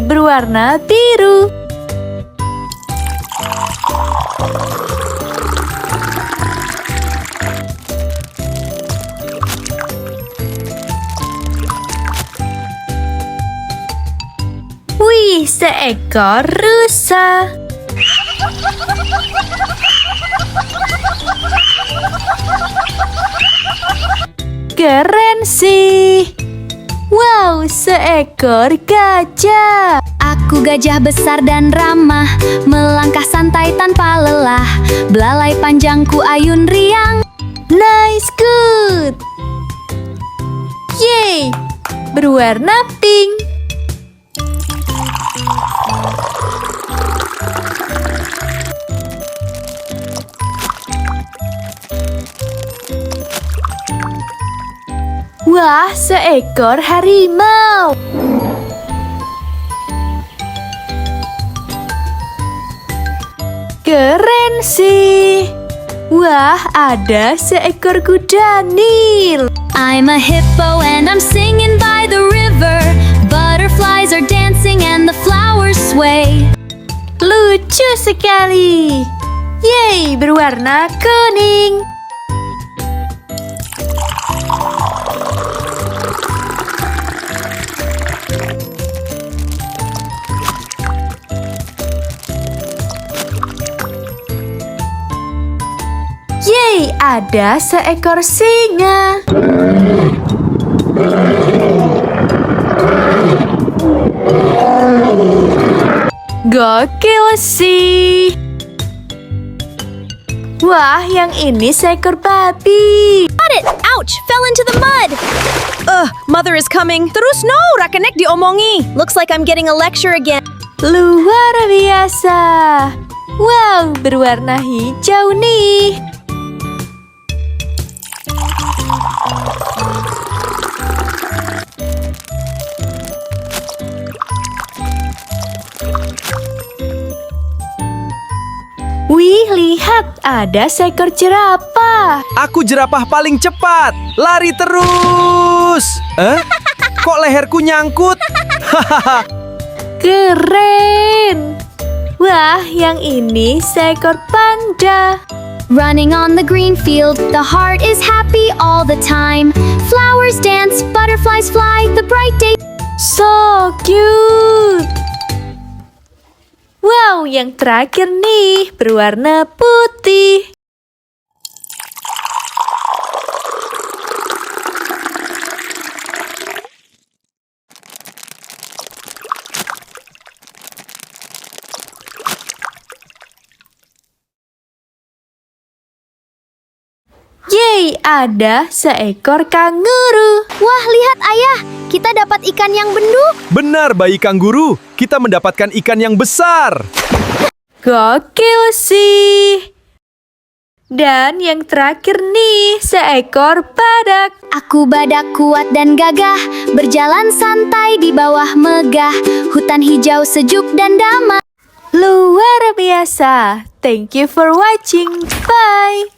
berwarna biru. Wih, seekor rusa. Keren sih. Wow, seekor gajah. Aku gajah besar dan ramah, melangkah santai tanpa lelah. Belalai panjangku ayun riang. Nice, good. Yeay, berwarna pink. Wah, seekor harimau. Keren sih. Wah, ada seekor kuda Nil. I'm a hippo and I'm singing by the river. Butterflies are dancing and the flowers sway. Lucu sekali. Yeay, berwarna kuning. Yeay, ada seekor singa. Gokil sih. Wah, yang ini seekor babi. Got it! Ouch! Fell into the mud! Mother is coming. Terus no! Rakenek diomongi. Looks like I'm getting a lecture again. Luar biasa. Wow, berwarna hijau nih. Wih, lihat, ada seekor jerapah. Aku jerapah paling cepat. Lari terus. Kok leherku nyangkut? Keren. Wah, yang ini seekor panda. Running on the green field, the heart is happy all the time. Flowers dance, butterflies fly, the bright day. So cute. Wow, yang terakhir nih, berwarna putih. Yeay, ada seekor kanguru. Wah, lihat ayah, kita dapat ikan yang benduk. Benar, bayi kangguru. Kita mendapatkan ikan yang besar. Gokil sih. Dan yang terakhir nih, seekor badak. Aku badak kuat dan gagah, berjalan santai di bawah megah. Hutan hijau sejuk dan damai. Luar biasa. Thank you for watching. Bye.